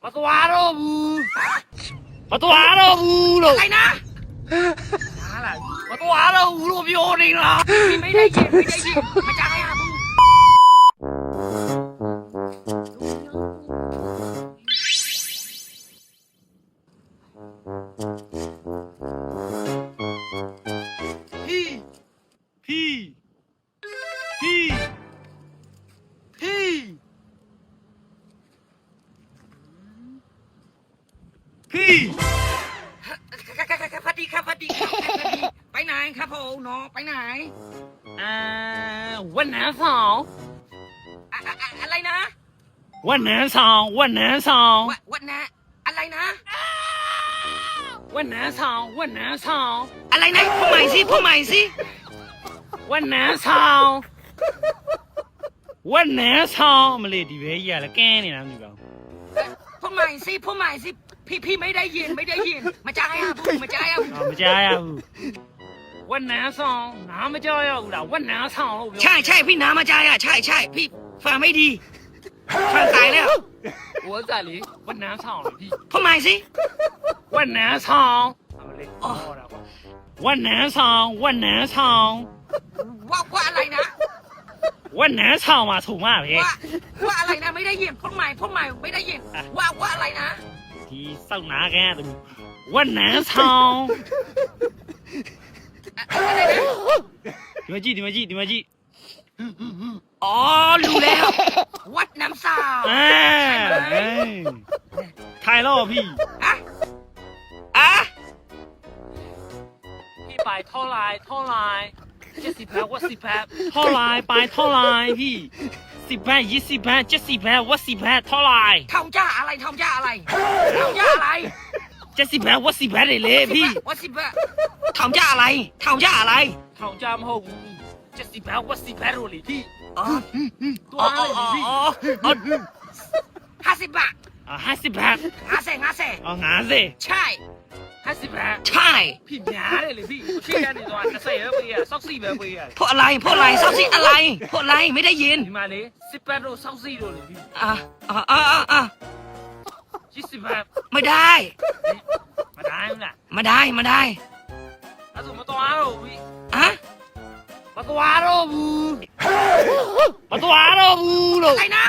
มาตัวเราบูมาตัวเราบูลูกอะไรนะอะไรมาตัวเราบูลูกพี่โอนี่นะไม่ได้ยินมาจากไหนอ่ะบูพี่พอดีไปไหนครับผมน้องไปไหนวันไหนสองอะไรนะวันไหนสองวันไหนอะไรนะวันไหนสองอะไรนะพูดใหม่สิวันไหนสองมาเลยดีเว้ยอย่าละแกนี่นะมึงบอกพูดใหม่สิพี่ไม่ได้ยินมาจ่ายอ่ะบูมาจ่ายอ่ะวันน้าสองน้ามาจ่ายอ่ะเราวันน้าสองใช่พี่น้ามาจ่ายอ่ะใช่พี่ฟังไม่ดีฟังตายแล้วหัวใจเลยวันน้าสองพี่ทำไมสิวันน้าสองวันน้าสองว่าอะไรนะวันน้าสองมาถูกมากพี่ว่าอะไรนะไม่ได้ยินพูดใหม่ไม่ได้ยินว่าอะไรนะที่เศร้าหนาแกตัววันไหนสองดีมาจีอ๋อรู้แล้ววัดน้ำสาวไทยล่อพี่พี่ไปเท่าไร70 แพ้ว่า10 แพ้เท่าไรไปเท่าไรพี่10 แพ้20 แพ้70 แพ้ว่า10 แพ้เท่าไรทำจ้าอะไร70 แพ้ว่า10 แพ้เลยพี่ว่า10 แพ้ทำจ้าอะไรทำจ้ามาหู70 แพ้ว่า10 แพ้เลยพี่ตัวอะไรพี่50 บาท50 บาท50ใช่50 บาทใช่พี่หนาเลยพี่ชี้กันนี่ตัวจะใส่แล้วพี่ซอกซี่แบบพี่เพราะอะไรซอกซี่อะไรเพราะอะไรไม่ได้ยินมาเลย18 โลซอกซี่เลยพี่20 บาทไม่ได้มาได้แล้วตัวมาตัวเราพี่มาตัวเราบูลูกอะไรนะ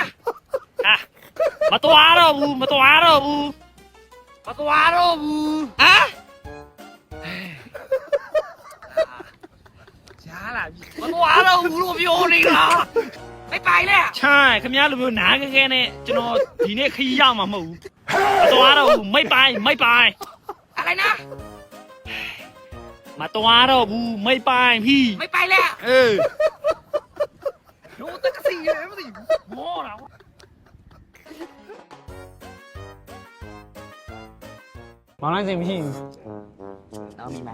มาตัวเราบูช้าล่ะมาตัวเราบูลูกพี่โอนี่นะไม่ไปแล้วใช่ขมิ้นลูกหนาแค่เนี่ยကျွန်တော်ဒီနေ့ခရီးရောက်မှာမဟုတ်ဘူးမတော်တော့ဘူးไม่ไปอะไรนะมาตัวတော့ဘူးไม่ไปพี่ไม่ไปแล้วโน้ตะกะสีเลยไม่สิโม้ล่ะมองนั่นสิพี่น้องมีไหม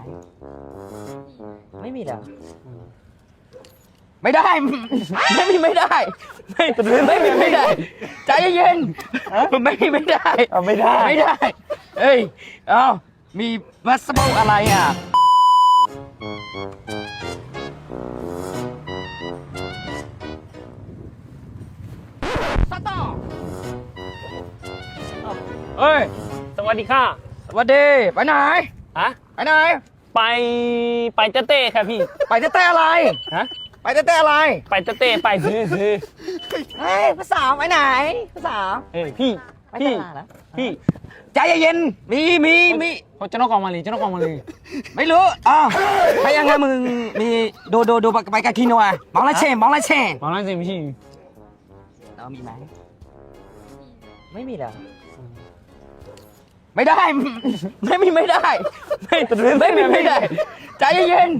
ไม่มีเหรอไม่ได้ไม่ได้ใจเย็นไม่ได้เอ้ยมีวัสดุอะไรอ่ะสต๊อปเอ้ยสวัสดีค่ะสวัสดีไปไหนไปเต้ค่ะพี่ไปเต้อะไรไปเต้อะไรไปเต้ไปซื้อเฮ้ยภาษาไปไหนภาษาพี่ใจเย็นมีเจ้านกออกมาเลยไม่รู้ไปยังไงมึงมีดูไปกับคิโนะมองละเช่พี่เรามีไหมไม่มีเหรอไม่ได้ไม่ได้ใจเย็น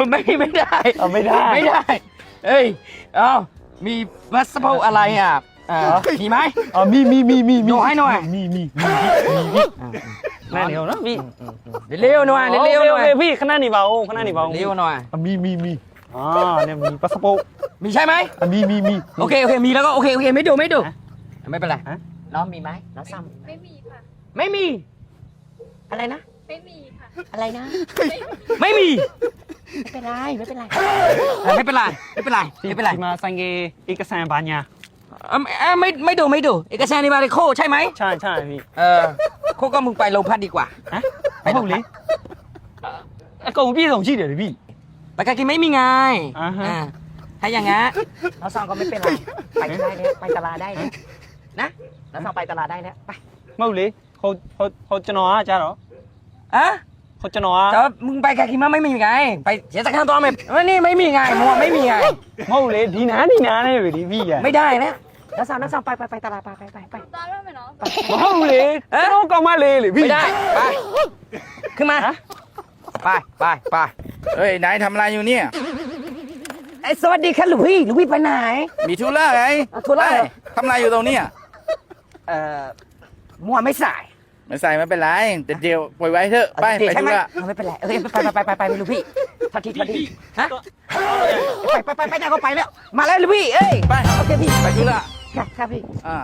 ไม่ได้เอ้ยมีวัสดุอะไรอ่ะมีไหมมีดูให้หน่อยมีน่าเร็วนะพี่เร็วหน่อยพี่ขนาดนี้เบาเร็วหน่อยมีเนี่ยมีวัสดุมีใช่ไหมมีโอเคมีแล้วก็โอเคไม่ดูไม่เป็นไรน้องมีไหมน้องซ้ำไม่มีค่ะไม่มีอะไรนะไม่มีค่ะอะไรนะไม่มีไม่เป็นไรมาสังเกตเอกสารบางอย่าง ไม่ดูเอกสารนี่มาเลยโคใช่ไหม ใช่ใช่พี่ โคก็มึงไปโรงพักดีกว่า ฮะไม่ถูกเลยအကုန်ပြည့်စုံရှိတယ်พี่ ไปกากินไม่มีไง ฮะ ถ้าอย่างงั้นเราสองก็ไม่เป็นไรไปได้เนี่ยไปตลาดได้นะเราสองไปตลาดได้แล้วไป မဟုတ်လေဟိုကျွန်တော်ကကြတော့ อะ ဟိုကျွန်တော်က แต่มึงไปกากินมาไม่มีไงไปเสียสักครั้งตัวไม่นี่ไม่มีไงมัวไม่มีไง မဟုတ်လေဒီနားနဲ့ပဲဒီพี่อ่ะ ไม่ได้นะเราสองไปตลาดไป ตามแล้วไหมเนาะ မဟုတ်လေကျွန်တော်ကောင်မလေးလေพี่ ไม่ได้ไปขึ้นมาไปเฮ้ยนายทำอะไรอยู่เนี่ยไอ้สวัสดีครับลูกพี่ไปไหน มีธุระไง ธุระ ทำอะไรอยู่ตรงเนี้ย มัวไม่ใส่ ไม่ใส่ไม่เป็นไรแต่เดี๋ยวปล่อยไว้เถอะไป ใช่ ธุ ไหม ระ ไม่เป็นไรไปลูกพี่ทันทีฮะไปไหนก็ไปแล้วมาแล้วลูกพี่เอ้ย ไป โอเคพี่ ไปธุระ ครับพี่ อ่า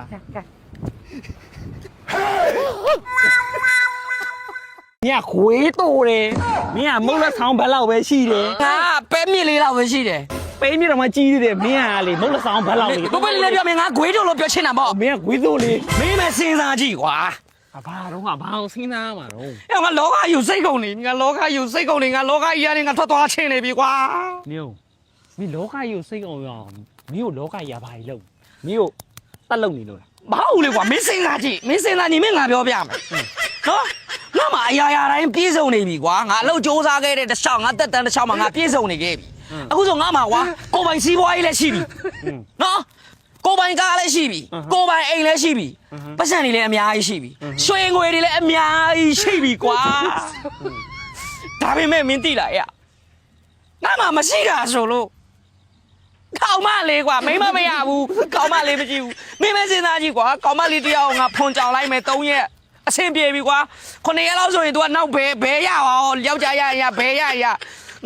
เนี่ยခွေးတူတယ်မင်းကမုတ်လက်ဆောင်ဘက်လောက်ပဲရှိတယ် ငါပဲမြစ်လေးလောက်ပဲရှိတယ် ပေးမြတော့မှကြီးသေးတယ်မင်းကလေမုတ်လက်ဆောင်ဘက်လောက်လေ ဘယ်လေးပြောမင်းငါဂွေးတို့လို့ပြောချင်တာပေါ့ မင်းကခွေးစိုးလေ မင်းမစင်စားကြည့်ကွာ ဘာတော့ဘာအောင်စဉ်းစားမှာတော့ ငါလောကယူစိတ်ကုန်နေငါလောကယူစိတ်ကုန်နေငါလောကကြီးကနေငါထွက်သွားချင်းနေပြီကွာ မျိုးမင်းလောကကြီးကိုစိတ်အောင်ရအောင်မင်းကိုလောကကြီးရပါလိမ့်မင်းကိုတတ်လုံနေလို့လား ဘာဟုတ်လေကွာမင်းစင်စားကြည့်မင်းစင်စားနေမင်းငါပြောပြမယ်နော်ငါမှအရာတိုင်းပြည့်စုံနေပြီကွာငါအလုပ်စူးစမ်းခဲ့တဲ့တစ်ချောင်းငါတက်တန်းတစ်ချောင်းမှာငါပြည့်စုံနေခဲ့ပြီအခုဆိုငါမှာကွာကိုပိုင်စီးပွားရေးလည်းရှိပြီနော်ကိုပိုင်ကားလည်းရှိပြီကိုပိုင်အိမ်လည်းရှိပြီပတ်စံတွေလည်းအများကြီးရှိပြီရွှေငွေတွေလည်းအများကြီးရှိပြီကွာဒါပေမဲ့မင်းသိလားရငါမှမရှိတာဆိုလို့ကောင်းမလေးကွာမိမမရဘူးကောင်းမလေးမရှိဘူးမင်းမစင်သားကြီးကွာကောင်းမလေးတယောက်ငါဖွန်ကြောင်လိုက်မယ်3ရက်အဆင်ပြေပြီကွာ9ရက်လောက်ဆိုရင် तू ကနောက်ဘဲရအောင်ယောက်ျားရဘဲရ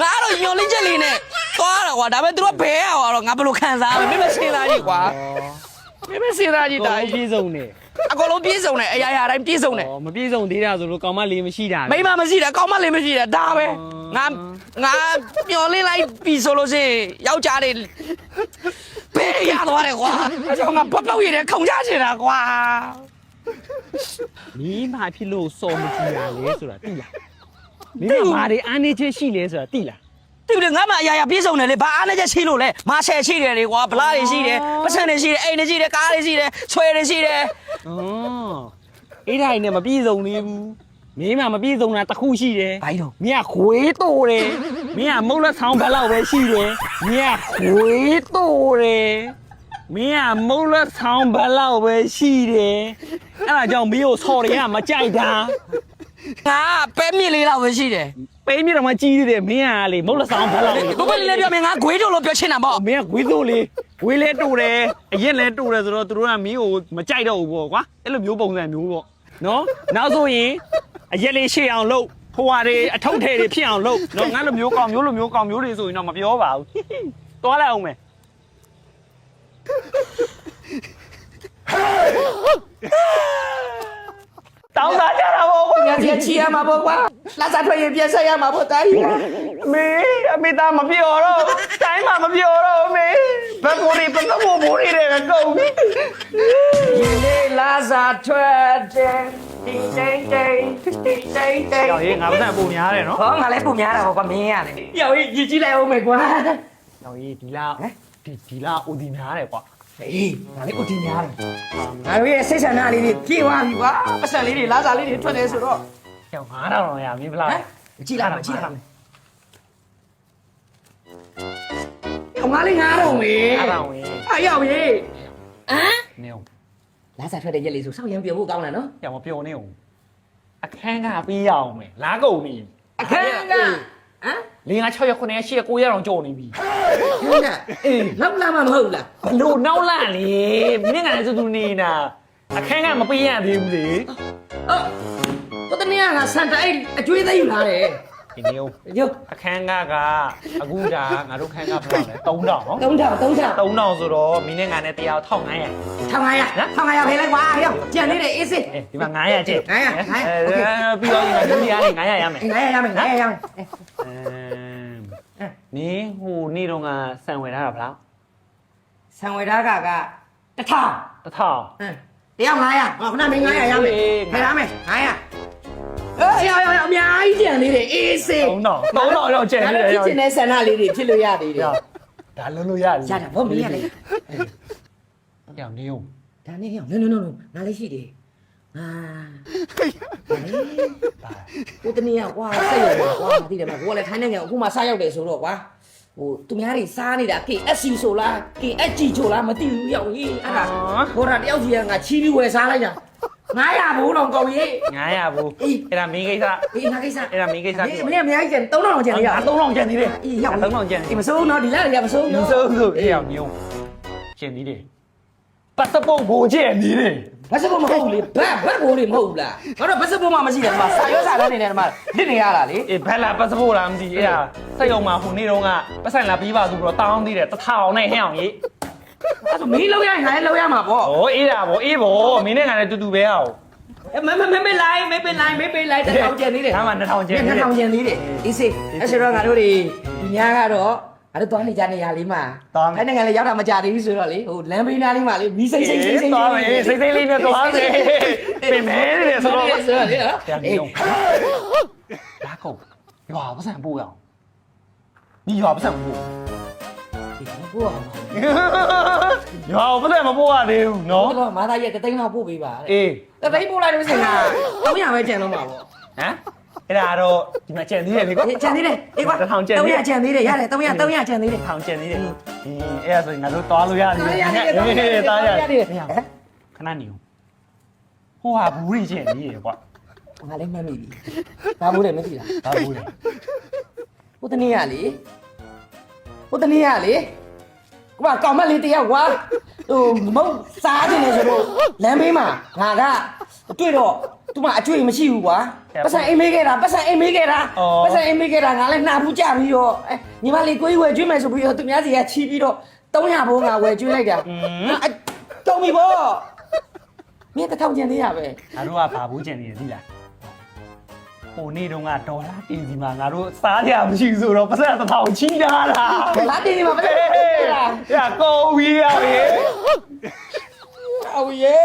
ငါတော့ညွန်လင်းချက်လေးနဲ့သွားတော့ကွာဒါပေမဲ့ तू ကဘဲရအောင်တော့ငါဘယ်လိုခံစားမလဲမင်းမစင်သားကြီးကွာမင်းမစင်သားကြီးတာ ပြည့်စုံနေ အကုန်လုံးပြည့်စုံတယ်အရာရာတိုင်းပြည့်စုံတယ် မပြည့်စုံသေးတာဆိုလို့ကောင်မလေးမရှိတာ မိမမရှိတာကောင်းမလေးမရှိတာဒါပဲငါညွန်လင်းလိုက်ပြီဆိုလို့ရှိရင်ယောက်ျားတွေဘဲရသွားတယ်ကွာအဲ့တော့ငါဘလောက်ရည်နဲ့ခုံချချင်တာကွာ မင်းဘာဖြစ်လို့စော်မကြည့်ရလဲဆိုတာသိလားမင်းကဘာတွေအားနေချက်ရှိလဲဆိုတာသိလား တိတယ်ငါမှအရာရာပြည့်စုံတယ်လေဘာအားနဲ့ချက်ရှိလို့လဲမာဆယ်ရှိတယ်လေကွာဗလားတွေရှိတယ်ပတ်စံတွေရှိတယ်အိမ်တွေရှိတယ်ကားတွေရှိတယ်ဆွဲတွေရှိတယ် အေးတိုင်းနဲ့မပြည့်စုံသေးဘူးမင်းမှမပြည့်စုံတာတစ်ခုရှိတယ် ဘိုင်းတော့ မင်းကခွေးတိုးတယ်မင်းကမုတ်လက်ဆောင်ဘက်လောက်ပဲရှိတယ်မင်းကခွေးတိုးတယ်မင်းကမုတ်လက်ဆောင်ဘက်လောက်ပဲရှိတယ်အဲ့ဒါကြောင့်မင်းကိုဆော်တွေကမကြိုက်တာ ငါပဲမြစ်လေးလောက်ပဲရှိတယ် ပေးမြတော့မှကြီးသေးတယ်မင်းကလေမုတ်လက်ဆောင်ဘက်လောက် ဘယ်လေးပြောမင်းငါဂွေးတို့လို့ပြောချင်တာပေါ့ မင်းကခွေးတိုးလေခွေးလဲတိုးတယ်အရင်လဲတိုးတယ်ဆိုတော့သူတို့ကမင်းကိုမကြိုက်တော့ဘူးပေါ့ကွာအဲ့လိုမျိုးပုံစံမျိုးပေါ့နော်နောက်ဆိုရင်အရက်လေးရှေ့အောင်လုပ်ဖွာတွေအထုပ်ထဲတွေဖြစ်အောင်လုပ်နော်ငါလိုမျိုးကောင်မျိုးလိုမျိုးကောင်မျိုးတွေဆိုရင်တော့မပြောပါဘူးသွားလိုက်အောင်မယ်တောင်းစားကြတာပေါ့ကွာ ငါပြန်ချီရမှာပေါ့ကွာလာစားထွက်ရင်ပြန်ဆက်ရမှာပေါ့တာကြီး မေအမေသားမပြောတော့တိုင်းမှာမပြောတော့မေဘက်ကိုတွေဘက်ကိုဘိုးတွေလည်းကုန်ပြီ ဒီလေးလာစားထွက်တယ်တိတ် ကြောင်ရေးငါပတ်စံပုံများတယ်နော် ဟောငါလည်းပုံများတာပေါ့ကွာမင်းရတယ်ရောက်ရင်ကြည့်ကြည့်လိုက်အောင်မယ်ကွာ ကြောင်ရေးဒီလားဒီလားအိုဒီများတယ်ကွာ အေးငါလည်းကိုတင်များတယ်ငါတို့ရဲ့စိတ်ဆန္ဒလေးတွေပြေသွားပြီကွာပတ်စံလေးတွေလာစားလေးတွေထွက်နေဆိုတော့ ကြောင်9000တော့ရမင်းဘလား ကြည့်လာမယ်ငါလေးငါတော့မေ 9000ဝင် အားရောက်ပြီဟမ် နေအောင် လာစားထွက်တဲ့ရက်လေးဆိုစောက်ရံပြောဖို့ကောင်းလားနော် ကြောင်မပြောနေအောင်အခန်းကပြီးရအောင်မယ်လားကုန်ပြီ အခန်းကဟမ် ၄၅6ရက်9ရက်10ရက်9ရက်တော့ကြော်နေပြီ ဟုတ်လားအေးလောက်လာမှမဟုတ်လား ဘလို့နောက်လာလေမင်းကလည်းသူနေတာအခန်းကမပေးရသေးဘူးလေ အော်ဘယ်တနည်းကဆန်တိုက်အကျွေးသိယူလာတယ် ဒီနေအောင် ရုပ် အခန်းကအခုဒါငါတို့ခန်းကဘယ်လောက်လဲ3000နော် 3000 3000ဆိုတော့မင်းနဲ့ငါနဲ့တရား1500 1500ဖေးလိုက်ကွာရောက်ကြံနေတယ်အေးစစ် ဒီမှာ900ကျက် โอเค ပြီးတော့ဒီမှာဒီအား900ရမယ် 900ရမယ်900ရမယ် နင်းဟိုနေ့တော့ကဆန်ဝယ်ထားတာဗလား ဆံဝေထားကတ တစ်ထောင် တစ်ထောင် တယောက်900ဟောခဏမင်း900ရမယ်ဖယ်ရမယ်900အေးအများကြီးကျန်သေးတယ်အေးစေး 3000တော့ကျန်နေတယ် ဖြစ်ချင်တဲ့ဆန္ဒလေးတွေဖြစ်လို့ရသေးတယ် ဒါလုံးလို့ရတယ် ရတာဗောမင်းရလေ ကြောင်နေဦး ဒါနဲ့ဟဲ့ no ငါလေးရှိတယ်ကိုတနည်းကွာစိတ်ရပါကွာသိတယ်မကိုကလည်းထိုင်းနိုင်ငံအခုမှစားရောက်တယ်ဆိုတော့ကွာဟိုသူများတွေစားနေတာ KSC ဆိုလား KSG ဆိုလားမသိဘူးရောက်ကြီးအဲ့ဒါဘောရာတယောက်ကြီးကငါချီးပြီးဝယ်စားလိုက်တာ900ဘူးတော့ကောင်းကြီး 900ဘူးအဲ့ဒါမင်းကိစ္စ အေးငါကိစ္စ အဲ့ဒါမင်းကိစ္စ မင်းအများကြီးကျန်3000ကျန်နေရ 3000ကျန်သေးတယ် အေးရောက် 3000ကျန် အေးမစိုးတော့ဒီလားရမစိုး မစိုးဘူးအေးအောင်မျိုးကျန်သေးတယ်ပတ်စပို့ဘိုးကျန်သေးတယ် ဘတ်စပို့မဟုတ်ဘူးလေဘတ်ဘိုးတွေမဟုတ်ဘူးလားငါတော့ဘတ်စပို့မှမရှိတယ်ဒီမှာစာရွက်စာတမ်းနေတယ်ဒီမှာလစ်နေရတာလေ အေးဘက်လာပတ်စပို့လားမသိအဲ့ဒါစိတ်အောင်မှာဟိုနေ့တုန်းကပတ်ဆိုင်လာပြီးပါသူတော့တောင်းသေးတယ်1000နဲ့ဟဲ့အောင်ကြီး အဲ့ဒါမင်းလောက်ရရင်ငါလည်းလောက်ရမှာပေါ့ ဩအေးတာဗောအေးဗောမင်းနဲ့ငါလည်းတူတူပဲအောင် မပေးလိုက်တစ်ထောင်ကျန်သေးတယ် ငါမှ2000ကျန်သေးတယ် 2000ကျန်သေးတယ်အေးစေးအဲ့ဆိုတော့ငါတို့တွေဒီညကတော့အဲ့တော့သွားနေကြနေရလေးမှာအဲ့နိုင်ငံလည်းရောက်တာမကြသေးဘူးဆိုတော့လေဟိုလမ်းဘေးနားလေးမှာလေမီးစိမ့်သွားမယ်စိတ်လေးနဲ့သွားမယ်ပြင်မဲတယ်ဆိုတော့ ဆိုတော့လေ ပြန်ပြီးတော့ဒါကုန်ရွာပတ်စံပို့ရအောင်ဒီရွာပတ်စံပို့ ဘိုးအောင် ရွာပတ်စံမပို့ရသေးဘူးနော် တော့မာသားရဲ့တသိန်းတော့ပို့ပေးပါတဲ့ အေး တသိန်းပို့လိုက်လို့စင်တာ300ပဲကျန်တော့မှာပေါ့ ဟမ်အဲ့ဒါတော့ဒီမှာကျန်သေးတယ်လေကွာ ကျန်သေးတယ်အေးကွာ300ကျန်သေးတယ်ရတယ်300ကျန်သေးတယ် ထောင်ကျန်သေးတယ်အဲ့ဒါဆိုရင်ငါတို့သွားလို့ရတယ်တားရတယ်ခဏနေဦးဟိုဟာဘူးကြီးကျန်သေးတယ်ကွာ ငါလည်းမှတ်မိပြီဘာဘူးလဲမသိလား ဘာဘူးလဲ ဟိုတနေ့ကလေကိုကကောင်မလေးတယောက်ကွာဟိုမဟုတ်စားခြင်းလေဆိုတော့လမ်းဘေးမှာငါကတွေ့တော့သူမအကျွေးမရှိဘူးကွာပတ်စံအိမ်မေးခဲ့တာငါလည်းနှာဖူးကြပြီးတော့ညီမလေးကိုကြီးဝယ်ကျွေးမယ်ဆိုပြီးတော့သူများစီကချီးပြီးတော့300ဘိုးငါဝယ်ကျွေးလိုက်တာတုံးပြီဗောမင်း1000ကျန်သေးရပဲ ငါတို့ကဘာဘူးကျန်နေတယ်သိလားဟိုနေ့တုန်းကဒေါ်လာတင်စီမှာငါတို့စားကြမရှိဆိုတော့ပတ်စံ1000ချီးထားတာ လာတင်ဒီမှာပတ်စံ ရကောင်းပြီရပြီ အော်ယေ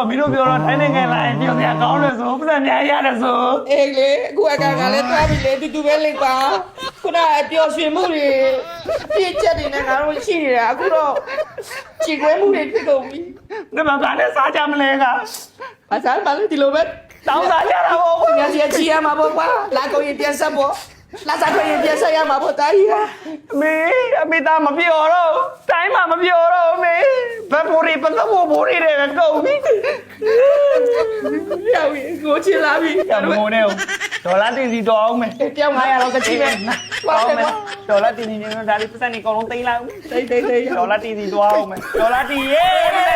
မင်းတို့ပြောတော့ထိုင်းနိုင်ငံလာရင်ပြောစရာကောင်းတယ်ဆိုပတ်စံအများကြီးရတယ်ဆို အေးလေအခုအကကလည်းတွားပြီလေတူပဲလိမ့်ပါခုနအပျော်ရွှင်မှုတွေပြည့်ချက်တွေနဲ့ငါတို့ရှိနေတာအခုတော့ကြည်ခွဲမှုတွေဖြစ်ကုန်ပြီ ဒီမှာဘာနဲ့စားကြမလဲက အစားပါလို့ဒီလိုပဲ တောင်းစားကြတာပေါ့ ငါစီချီရမှာပေါ့ကွာလာကုန်ရင်ပြန်ဆက်ပေါ့လာစားခွင့်ရင်ပြန်ဆက်ရမှာပေါ့တာကြီး မေအမေသားမပြောတော့တိုင်းမှာမပြောတော့မေဘယ်ဘူရီပတ်သက်ဖို့ဘူရီတွေကုန်ပြီ ရောက်ပြီကိုချင်လာပြီ ရမုံနဲ့ဒေါ်လာတင်စီတော့အောင်မယ် ပြောင်း900လောက်ကချီပဲ တော့မယ်ဒေါ်လာတင်စီနေတော့ဒါလေးပတ်စံနေအကုန်လုံးသိမ်းလိုက်အောင် တိတ် ဒေါ်လာတင်စီတော့အောင်မယ်ဒေါ်လာတင်ရေး